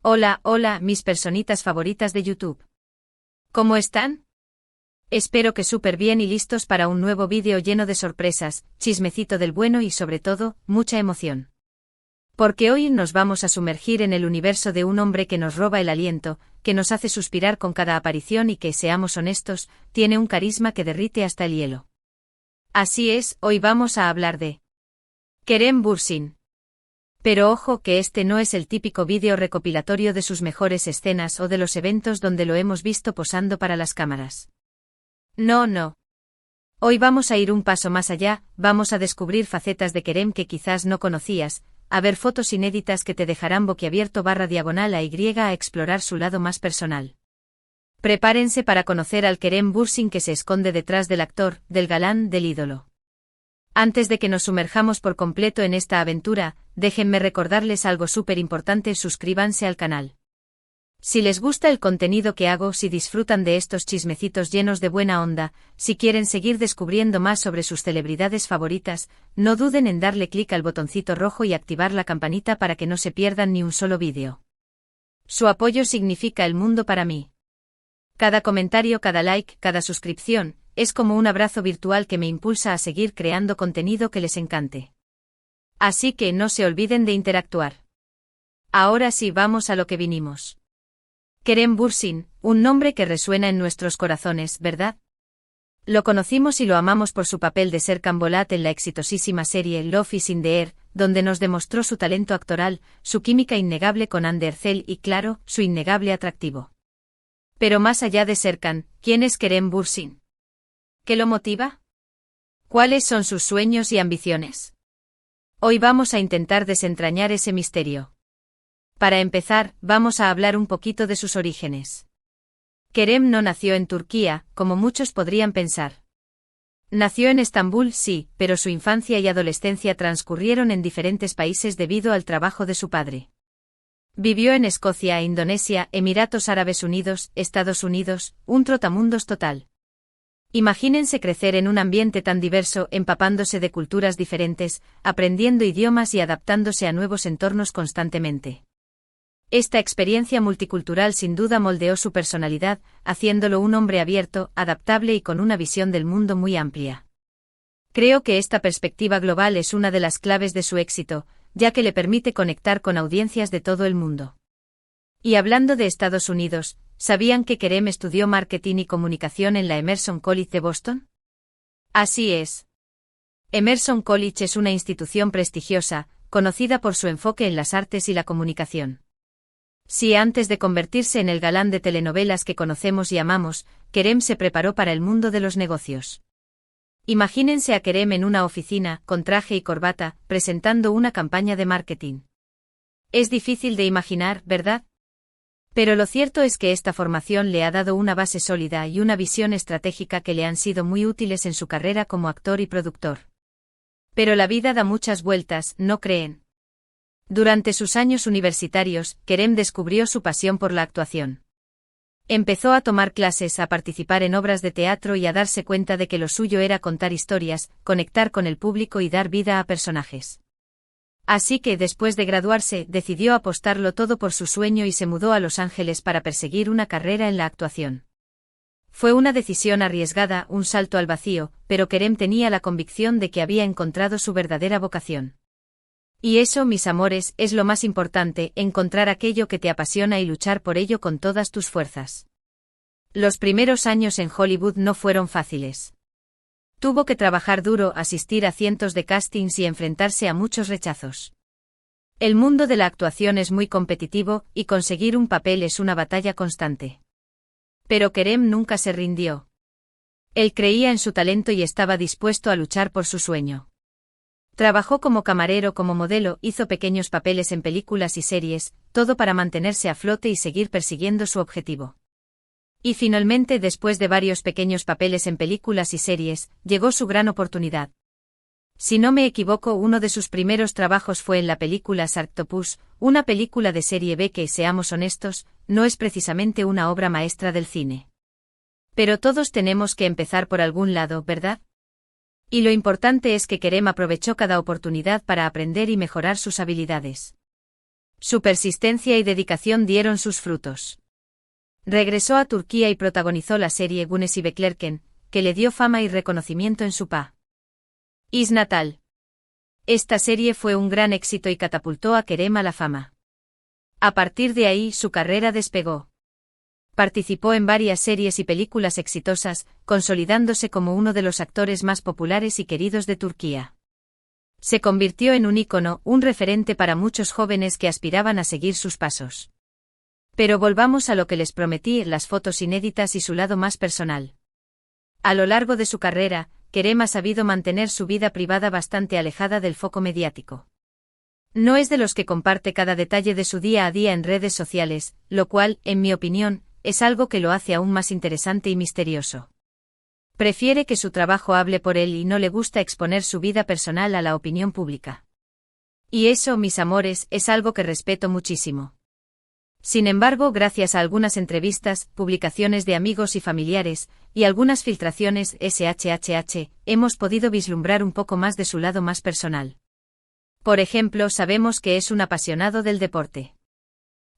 Hola, hola, mis personitas favoritas de YouTube. ¿Cómo están? Espero que súper bien y listos para un nuevo vídeo lleno de sorpresas, chismecito del bueno y sobre todo, mucha emoción. Porque hoy nos vamos a sumergir en el universo de un hombre que nos roba el aliento, que nos hace suspirar con cada aparición y que, seamos honestos, tiene un carisma que derrite hasta el hielo. Así es, hoy vamos a hablar de Kerem Bürsin. Pero ojo que este no es el típico vídeo recopilatorio de sus mejores escenas o de los eventos donde lo hemos visto posando para las cámaras. No. Hoy vamos a ir un paso más allá, vamos a descubrir facetas de Kerem que quizás no conocías, a ver fotos inéditas que te dejarán boquiabierto /diagonal a Y a explorar su lado más personal. Prepárense para conocer al Kerem Bürsin que se esconde detrás del actor, del galán, del ídolo. Antes de que nos sumerjamos por completo en esta aventura, déjenme recordarles algo súper importante: suscríbanse al canal. Si les gusta el contenido que hago, si disfrutan de estos chismecitos llenos de buena onda, si quieren seguir descubriendo más sobre sus celebridades favoritas, no duden en darle clic al botoncito rojo y activar la campanita para que no se pierdan ni un solo vídeo. Su apoyo significa el mundo para mí. Cada comentario, cada like, cada suscripción, es como un abrazo virtual que me impulsa a seguir creando contenido que les encante. Así que no se olviden de interactuar. Ahora sí, vamos a lo que vinimos. Kerem Bürsin, un nombre que resuena en nuestros corazones, ¿verdad? Lo conocimos y lo amamos por su papel de Serkan Bolat en la exitosísima serie Love is in the Air, donde nos demostró su talento actoral, su química innegable con Hande Erçel y, claro, su innegable atractivo. Pero más allá de Serkan, ¿quién es Kerem Bürsin? ¿Qué lo motiva? ¿Cuáles son sus sueños y ambiciones? Hoy vamos a intentar desentrañar ese misterio. Para empezar, vamos a hablar un poquito de sus orígenes. Kerem no nació en Turquía, como muchos podrían pensar. Nació en Estambul, sí, pero su infancia y adolescencia transcurrieron en diferentes países debido al trabajo de su padre. Vivió en Escocia, Indonesia, Emiratos Árabes Unidos, Estados Unidos, un trotamundos total. Imagínense crecer en un ambiente tan diverso, empapándose de culturas diferentes, aprendiendo idiomas y adaptándose a nuevos entornos constantemente. Esta experiencia multicultural sin duda moldeó su personalidad, haciéndolo un hombre abierto, adaptable y con una visión del mundo muy amplia. Creo que esta perspectiva global es una de las claves de su éxito, ya que le permite conectar con audiencias de todo el mundo. Y hablando de Estados Unidos, ¿sabían que Kerem estudió marketing y comunicación en la Emerson College de Boston? Así es. Emerson College es una institución prestigiosa, conocida por su enfoque en las artes y la comunicación. Si antes de convertirse en el galán de telenovelas que conocemos y amamos, Kerem se preparó para el mundo de los negocios. Imagínense a Kerem en una oficina, con traje y corbata, presentando una campaña de marketing. Es difícil de imaginar, ¿verdad? Pero lo cierto es que esta formación le ha dado una base sólida y una visión estratégica que le han sido muy útiles en su carrera como actor y productor. Pero la vida da muchas vueltas, ¿no creen? Durante sus años universitarios, Kerem descubrió su pasión por la actuación. Empezó a tomar clases, a participar en obras de teatro y a darse cuenta de que lo suyo era contar historias, conectar con el público y dar vida a personajes. Así que, después de graduarse, decidió apostarlo todo por su sueño y se mudó a Los Ángeles para perseguir una carrera en la actuación. Fue una decisión arriesgada, un salto al vacío, pero Kerem tenía la convicción de que había encontrado su verdadera vocación. Y eso, mis amores, es lo más importante: encontrar aquello que te apasiona y luchar por ello con todas tus fuerzas. Los primeros años en Hollywood no fueron fáciles. Tuvo que trabajar duro, asistir a cientos de castings y enfrentarse a muchos rechazos. El mundo de la actuación es muy competitivo, y conseguir un papel es una batalla constante. Pero Kerem nunca se rindió. Él creía en su talento y estaba dispuesto a luchar por su sueño. Trabajó como camarero, como modelo, hizo pequeños papeles en películas y series, todo para mantenerse a flote y seguir persiguiendo su objetivo. Y finalmente, después de varios pequeños papeles en películas y series, llegó su gran oportunidad. Si no me equivoco, uno de sus primeros trabajos fue en la película Sharktopus, una película de serie B que, seamos honestos, no es precisamente una obra maestra del cine. Pero todos tenemos que empezar por algún lado, ¿verdad? Y lo importante es que Kerem aprovechó cada oportunidad para aprender y mejorar sus habilidades. Su persistencia y dedicación dieron sus frutos. Regresó a Turquía y protagonizó la serie Güneşi Beklerken, que le dio fama y reconocimiento en su país natal. Esta serie fue un gran éxito y catapultó a Kerem a la fama. A partir de ahí su carrera despegó. Participó en varias series y películas exitosas, consolidándose como uno de los actores más populares y queridos de Turquía. Se convirtió en un ícono, un referente para muchos jóvenes que aspiraban a seguir sus pasos. Pero volvamos a lo que les prometí, las fotos inéditas y su lado más personal. A lo largo de su carrera, Kerem ha sabido mantener su vida privada bastante alejada del foco mediático. No es de los que comparte cada detalle de su día a día en redes sociales, lo cual, en mi opinión, es algo que lo hace aún más interesante y misterioso. Prefiere que su trabajo hable por él y no le gusta exponer su vida personal a la opinión pública. Y eso, mis amores, es algo que respeto muchísimo. Sin embargo, gracias a algunas entrevistas, publicaciones de amigos y familiares, y algunas filtraciones SHHH, hemos podido vislumbrar un poco más de su lado más personal. Por ejemplo, sabemos que es un apasionado del deporte.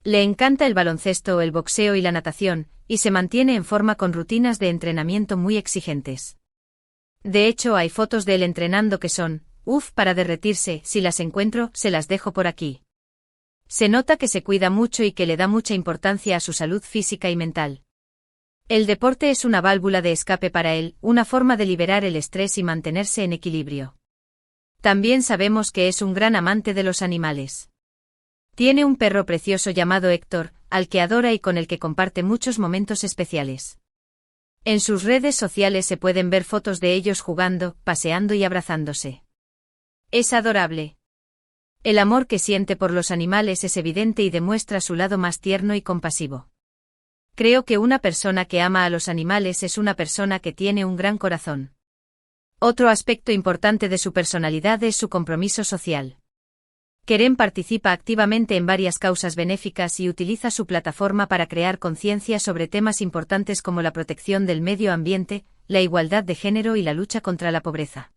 Le encanta el baloncesto, el boxeo y la natación, y se mantiene en forma con rutinas de entrenamiento muy exigentes. De hecho, hay fotos de él entrenando que son, para derretirse, si las encuentro, se las dejo por aquí. Se nota que se cuida mucho y que le da mucha importancia a su salud física y mental. El deporte es una válvula de escape para él, una forma de liberar el estrés y mantenerse en equilibrio. También sabemos que es un gran amante de los animales. Tiene un perro precioso llamado Héctor, al que adora y con el que comparte muchos momentos especiales. En sus redes sociales se pueden ver fotos de ellos jugando, paseando y abrazándose. Es adorable. El amor que siente por los animales es evidente y demuestra su lado más tierno y compasivo. Creo que una persona que ama a los animales es una persona que tiene un gran corazón. Otro aspecto importante de su personalidad es su compromiso social. Kerem participa activamente en varias causas benéficas y utiliza su plataforma para crear conciencia sobre temas importantes como la protección del medio ambiente, la igualdad de género y la lucha contra la pobreza.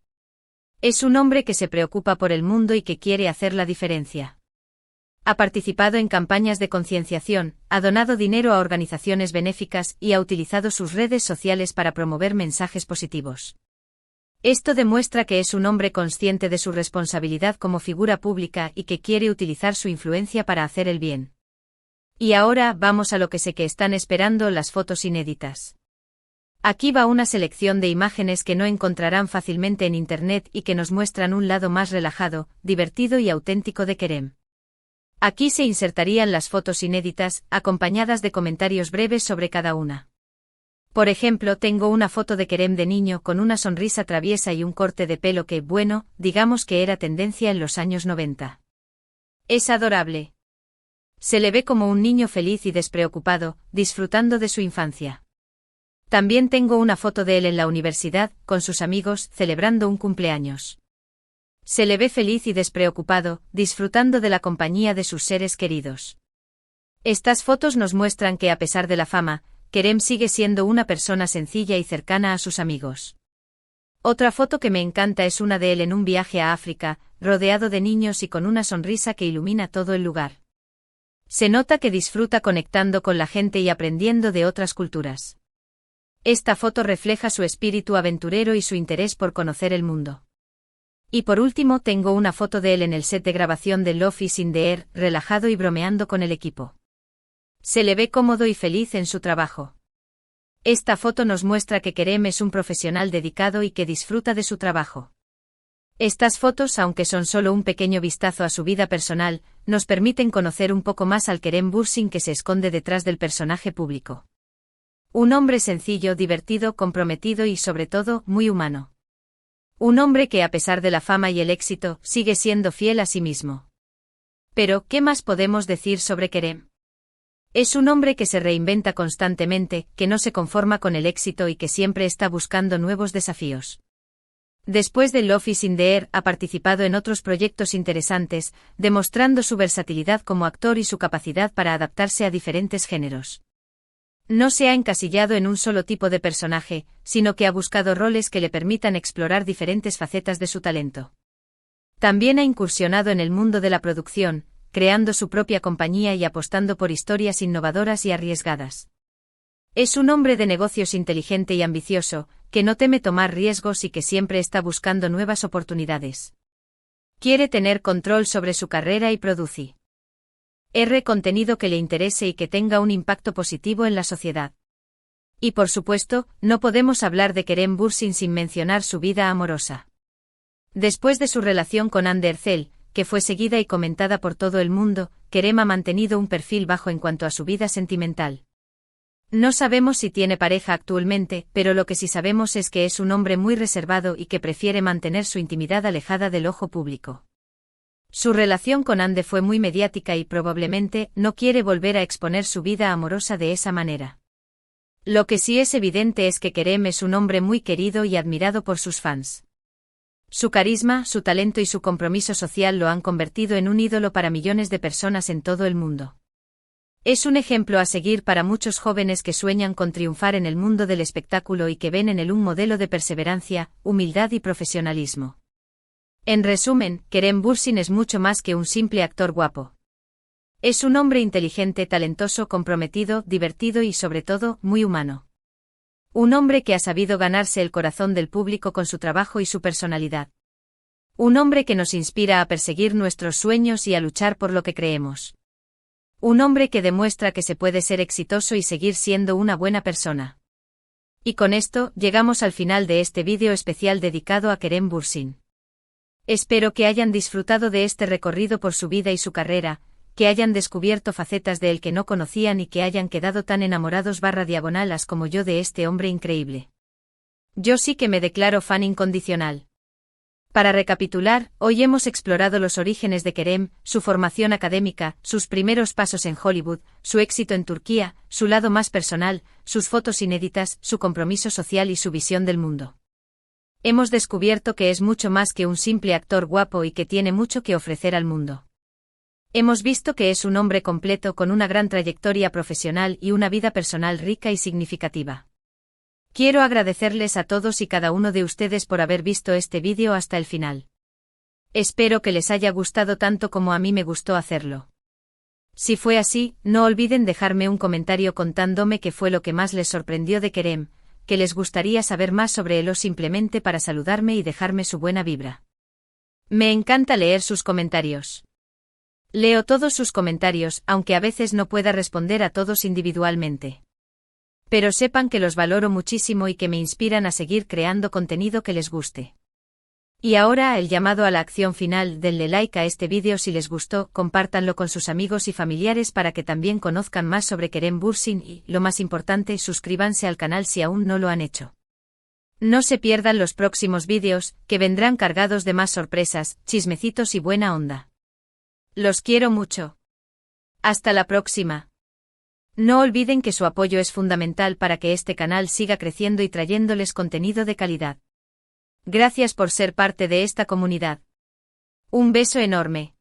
Es un hombre que se preocupa por el mundo y que quiere hacer la diferencia. Ha participado en campañas de concienciación, ha donado dinero a organizaciones benéficas y ha utilizado sus redes sociales para promover mensajes positivos. Esto demuestra que es un hombre consciente de su responsabilidad como figura pública y que quiere utilizar su influencia para hacer el bien. Y ahora vamos a lo que sé que están esperando, las fotos inéditas. Aquí va una selección de imágenes que no encontrarán fácilmente en internet y que nos muestran un lado más relajado, divertido y auténtico de Kerem. Aquí se insertarían las fotos inéditas, acompañadas de comentarios breves sobre cada una. Por ejemplo, tengo una foto de Kerem de niño con una sonrisa traviesa y un corte de pelo que, bueno, digamos que era tendencia en los años 90. Es adorable. Se le ve como un niño feliz y despreocupado, disfrutando de su infancia. También tengo una foto de él en la universidad, con sus amigos, celebrando un cumpleaños. Se le ve feliz y despreocupado, disfrutando de la compañía de sus seres queridos. Estas fotos nos muestran que a pesar de la fama, Kerem sigue siendo una persona sencilla y cercana a sus amigos. Otra foto que me encanta es una de él en un viaje a África, rodeado de niños y con una sonrisa que ilumina todo el lugar. Se nota que disfruta conectando con la gente y aprendiendo de otras culturas. Esta foto refleja su espíritu aventurero y su interés por conocer el mundo. Y por último tengo una foto de él en el set de grabación de Love is in the Air, relajado y bromeando con el equipo. Se le ve cómodo y feliz en su trabajo. Esta foto nos muestra que Kerem es un profesional dedicado y que disfruta de su trabajo. Estas fotos, aunque son solo un pequeño vistazo a su vida personal, nos permiten conocer un poco más al Kerem Bürsin que se esconde detrás del personaje público. Un hombre sencillo, divertido, comprometido y sobre todo, muy humano. Un hombre que a pesar de la fama y el éxito, sigue siendo fiel a sí mismo. Pero, ¿qué más podemos decir sobre Kerem? Es un hombre que se reinventa constantemente, que no se conforma con el éxito y que siempre está buscando nuevos desafíos. Después de Love is in the Air, ha participado en otros proyectos interesantes, demostrando su versatilidad como actor y su capacidad para adaptarse a diferentes géneros. No se ha encasillado en un solo tipo de personaje, sino que ha buscado roles que le permitan explorar diferentes facetas de su talento. También ha incursionado en el mundo de la producción, creando su propia compañía y apostando por historias innovadoras y arriesgadas. Es un hombre de negocios inteligente y ambicioso, que no teme tomar riesgos y que siempre está buscando nuevas oportunidades. Quiere tener control sobre su carrera y produce contenido que le interese y que tenga un impacto positivo en la sociedad. Y por supuesto, no podemos hablar de Kerem Bürsin sin mencionar su vida amorosa. Después de su relación con Hande Erçel, que fue seguida y comentada por todo el mundo, Kerem ha mantenido un perfil bajo en cuanto a su vida sentimental. No sabemos si tiene pareja actualmente, pero lo que sí sabemos es que es un hombre muy reservado y que prefiere mantener su intimidad alejada del ojo público. Su relación con Hande fue muy mediática y probablemente no quiere volver a exponer su vida amorosa de esa manera. Lo que sí es evidente es que Kerem es un hombre muy querido y admirado por sus fans. Su carisma, su talento y su compromiso social lo han convertido en un ídolo para millones de personas en todo el mundo. Es un ejemplo a seguir para muchos jóvenes que sueñan con triunfar en el mundo del espectáculo y que ven en él un modelo de perseverancia, humildad y profesionalismo. En resumen, Kerem Bürsin es mucho más que un simple actor guapo. Es un hombre inteligente, talentoso, comprometido, divertido y sobre todo, muy humano. Un hombre que ha sabido ganarse el corazón del público con su trabajo y su personalidad. Un hombre que nos inspira a perseguir nuestros sueños y a luchar por lo que creemos. Un hombre que demuestra que se puede ser exitoso y seguir siendo una buena persona. Y con esto, llegamos al final de este vídeo especial dedicado a Kerem Bürsin. Espero que hayan disfrutado de este recorrido por su vida y su carrera, que hayan descubierto facetas de él que no conocían y que hayan quedado tan enamorados/diagonalas como yo de este hombre increíble. Yo sí que me declaro fan incondicional. Para recapitular, hoy hemos explorado los orígenes de Kerem, su formación académica, sus primeros pasos en Hollywood, su éxito en Turquía, su lado más personal, sus fotos inéditas, su compromiso social y su visión del mundo. Hemos descubierto que es mucho más que un simple actor guapo y que tiene mucho que ofrecer al mundo. Hemos visto que es un hombre completo con una gran trayectoria profesional y una vida personal rica y significativa. Quiero agradecerles a todos y cada uno de ustedes por haber visto este vídeo hasta el final. Espero que les haya gustado tanto como a mí me gustó hacerlo. Si fue así, no olviden dejarme un comentario contándome qué fue lo que más les sorprendió de Kerem, que les gustaría saber más sobre él o simplemente para saludarme y dejarme su buena vibra. Me encanta leer sus comentarios. Leo todos sus comentarios, aunque a veces no pueda responder a todos individualmente. Pero sepan que los valoro muchísimo y que me inspiran a seguir creando contenido que les guste. Y ahora el llamado a la acción final: denle like a este vídeo si les gustó, compártanlo con sus amigos y familiares para que también conozcan más sobre Kerem Bürsin y, lo más importante, suscríbanse al canal si aún no lo han hecho. No se pierdan los próximos vídeos, que vendrán cargados de más sorpresas, chismecitos y buena onda. Los quiero mucho. Hasta la próxima. No olviden que su apoyo es fundamental para que este canal siga creciendo y trayéndoles contenido de calidad. Gracias por ser parte de esta comunidad. Un beso enorme.